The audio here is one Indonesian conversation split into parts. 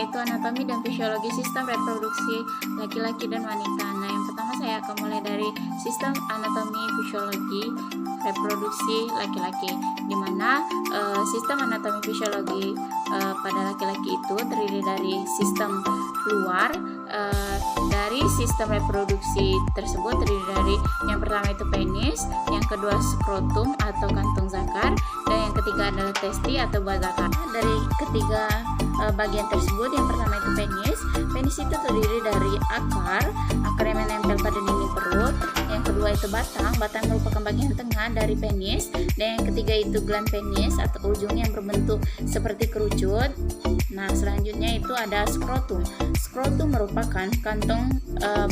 yaitu anatomi dan fisiologi sistem reproduksi laki-laki dan wanita. Nah, yang pertama saya akan mulai dari sistem anatomi fisiologi reproduksi laki-laki, di mana sistem anatomi fisiologi pada laki-laki itu terdiri dari sistem luar. Dari sistem reproduksi tersebut terdiri dari yang pertama itu penis, yang kedua skrotum atau kantung zakar, dan yang ketiga adalah testi atau buah zakar. Dari ketiga bagian tersebut, yang pertama itu penis. Penis itu terdiri dari akar yang menempel pada dinding perut. Yang kedua itu batang. Batang merupakan bagian tengah dari penis. Dan yang ketiga itu gland penis atau ujung yang berbentuk seperti kerucut. Nah, selanjutnya itu ada skrotum. Skrotum merupakan kantong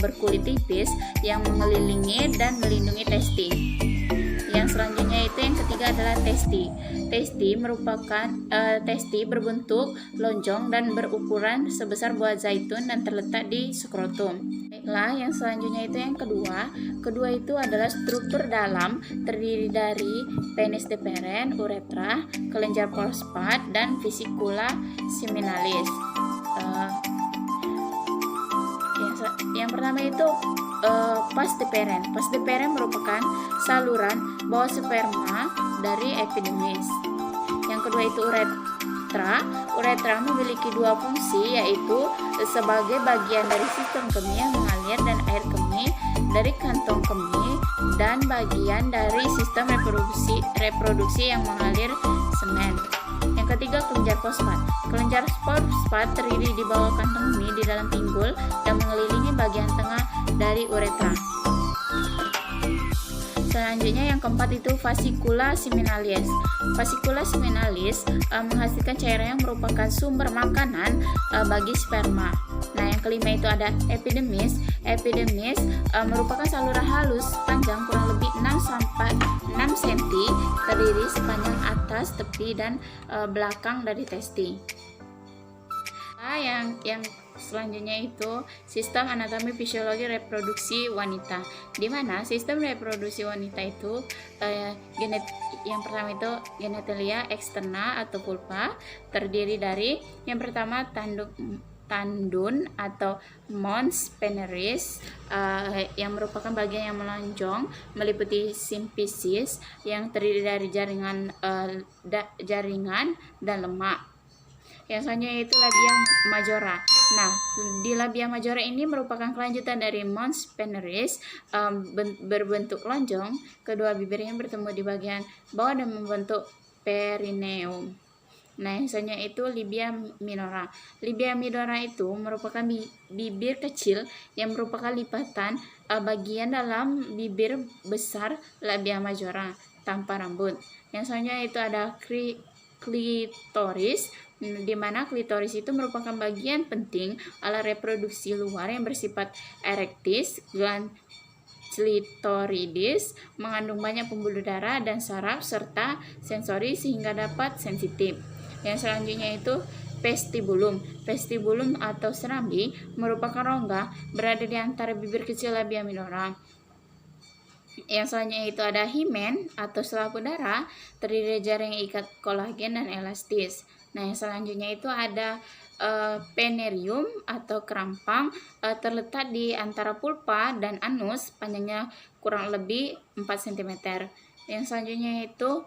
berkulit tipis yang mengelilingi dan melindungi testi. Yang selanjutnya itu yang ketiga adalah testi. Testi merupakan testi berbentuk lonjong dan berukuran sebesar buah zaitun dan terletak di skrotum. Baiklah, yang selanjutnya itu yang kedua. Kedua itu adalah struktur dalam, terdiri dari penis deferens, uretra, kelenjar prostat, dan vesicula seminalis. Yang pertama itu vas deferens. Vas deferens merupakan saluran bawah sperma dari epidermis. Yang kedua itu uretra. Uretra memiliki dua fungsi, yaitu sebagai bagian dari sistem kemih yang mengalir dan air kemih dari kantong kemih, dan bagian dari sistem reproduksi yang mengalir semen. Yang ketiga, kelenjar prostat. Kelenjar prostat terdiri di bawah kantong kemih di dalam pinggul dan mengelilingi bagian tengah dari uretra. Selanjutnya yang keempat itu fascicula seminalis. Fascicula seminalis menghasilkan cairan yang merupakan sumber makanan bagi sperma. Nah, yang kelima itu ada epidermis. Epidermis merupakan saluran halus panjang kurang lebih 6 cm, terdiri sepanjang atas, tepi, dan belakang dari testi. Nah, yang selanjutnya itu sistem anatomi fisiologi reproduksi wanita, di mana sistem reproduksi wanita itu yang pertama itu genitalia eksterna atau vulva, terdiri dari yang pertama tandun atau mons peneris, yang merupakan bagian yang melonjong meliputi simfisis yang terdiri dari jaringan dan lemak. Yang selanjutnya itu labia majora. Nah, di labia majora ini merupakan kelanjutan dari mons peneris, berbentuk lonjong. Kedua bibirnya bertemu di bagian bawah dan membentuk perineum. Nah, yang selanjutnya itu labia minora. Labia minora itu merupakan bibir kecil yang merupakan lipatan bagian dalam bibir besar labia majora tanpa rambut. Yang selanjutnya itu ada klitoris, di mana klitoris itu merupakan bagian penting alat reproduksi luar yang bersifat erektis. Gland klitoridis mengandung banyak pembuluh darah dan saraf serta sensori sehingga dapat sensitif. Yang selanjutnya itu vestibulum. Vestibulum atau serambi merupakan rongga berada di antara bibir kecil labia minora. Yang selanjutnya itu ada himen atau selaput darah, terdiri dari jaring ikat kolagen dan elastis. Nah, yang selanjutnya itu ada penerium atau kerampang, terletak di antara pulpa dan anus, panjangnya kurang lebih 4 cm. Yang selanjutnya itu,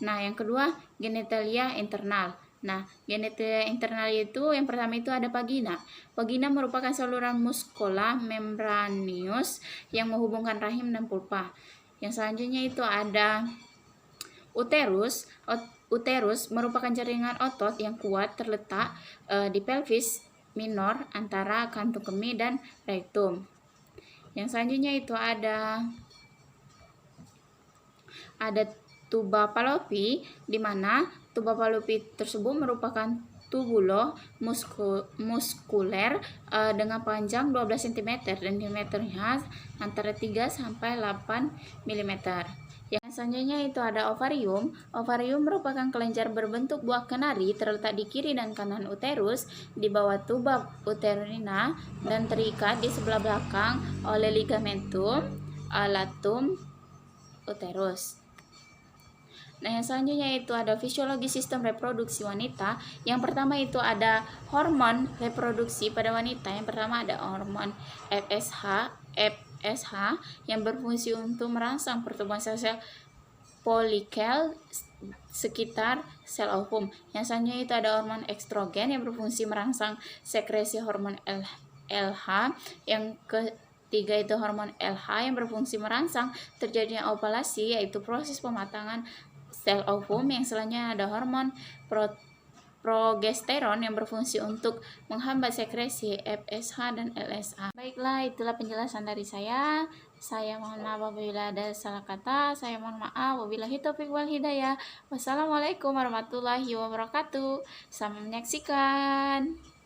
yang kedua genitalia internal. Nah, genitalia internal itu yang pertama itu ada vagina. Vagina merupakan saluran muscola membranius yang menghubungkan rahim dan pulpa. Yang selanjutnya itu ada uterus. Uterus merupakan jaringan otot yang kuat terletak di pelvis minor antara kantung kemih dan rektum. Yang selanjutnya itu ada tuba Fallopi, di mana tuba Fallopi tersebut merupakan tubulo muskuler dengan panjang 12 cm dan diameternya antara 3 sampai 8 mm. Yang selanjutnya itu ada ovarium. Ovarium merupakan kelenjar berbentuk buah kenari terletak di kiri dan kanan uterus di bawah tuba uterina dan terikat di sebelah belakang oleh ligamentum alatum uterus. Nah, yang selanjutnya itu ada fisiologi sistem reproduksi wanita. Yang pertama itu ada hormon reproduksi pada wanita. Yang pertama ada hormon FSH yang berfungsi untuk merangsang pertumbuhan sel-sel folikel sekitar sel ovum. Yang selanjutnya itu ada hormon estrogen yang berfungsi merangsang sekresi hormon LH. Yang ketiga itu hormon LH yang berfungsi merangsang terjadinya ovulasi, yaitu proses pematangan sel ovum. Yang selanjutnya ada hormon progesteron yang berfungsi untuk menghambat sekresi FSH dan LSH. Baiklah, itulah penjelasan dari saya. Saya mohon maaf apabila ada salah kata. Saya mohon maaf. Wabillahi taufiq wal hidayah. Wassalamualaikum warahmatullahi wabarakatuh. Selamat menyaksikan.